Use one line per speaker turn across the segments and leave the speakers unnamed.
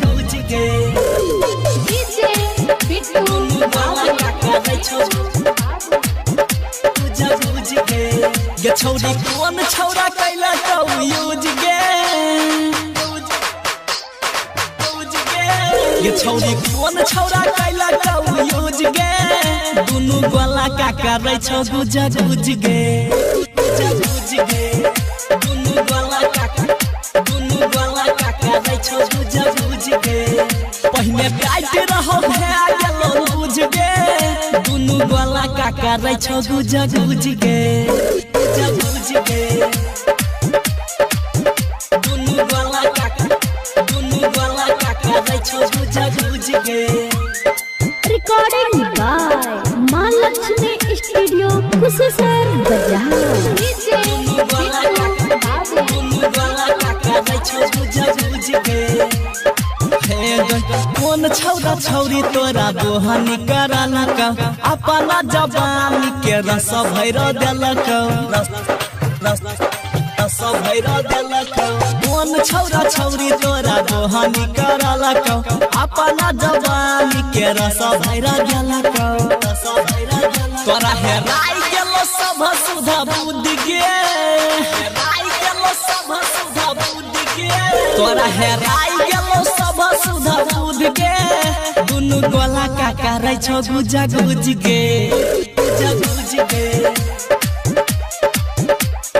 बुझ गे
डीजे बिट्टू
वाला का रे छौ बुझ गे ये छौरी कौन छौरा कैला तो यूज गे ये छौरी कौन छौरा कैला तो यूज गे दुनु गोला का करे छौ बुझ गे दुनु गोला का करे छौ बुझ गे पहिने काट रहो है गेलो बुझ गे दुनु गोला का करे छौ बुझ गे दुनु गोला का करे छौ बुझ गे
रिकॉर्डिंग बाय मां लक्ष्मी स्टूडियो कुशेश्वर बाजार डीजे
कौन छौरा छौरी तोरा दोहनी कराला का अपना जवानी के रस भैर देलक कौन छौरा छौरी तोरा दोहनी कराला का अपना जवानी के रस भैर देलक तोरा हेराई गेलो सब सुधा बुद्ध गे तोरा हेराई गेलो सब सुधा बुद्ध गे दुनु गोला का करे छौ बुझ गे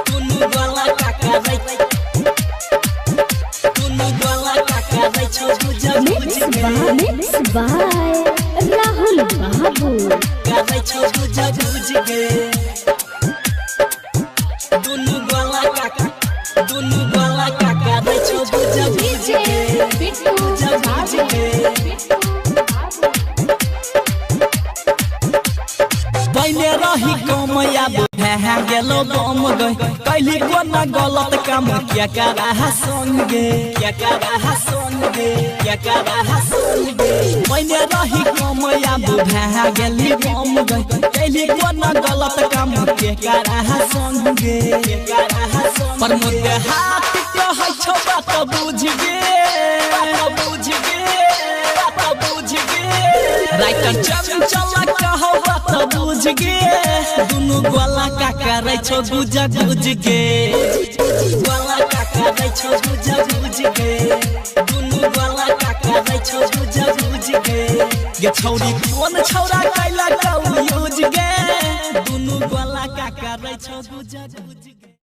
दुनु गोला का करे छौ बुझ गे
मिक्स बाय राहुल बाबू
करे छौ बुझ गे दुनु गोला का करे छौ बुझ
डीजे बिट्टू
पहले रही कमया है गेलो बम गई कैली कोना गलत काम क्या करा संगे पहले रही कमया है गेली बम गई कैली कोना गलत काम क्या करा संगे पर मोरे हाथ कहै छौ बात बुझ गे राइटर चंचल कहो बात बुझ गे दुनु गोला का करे छौ बुझ गे गोला का करे छौ बुझ गे दुनु गोला का करे छौ बुझ गे ये छौरी कौन छौरा कैला तो यूज गे दुनु गोला का करे छौ बुझ गे।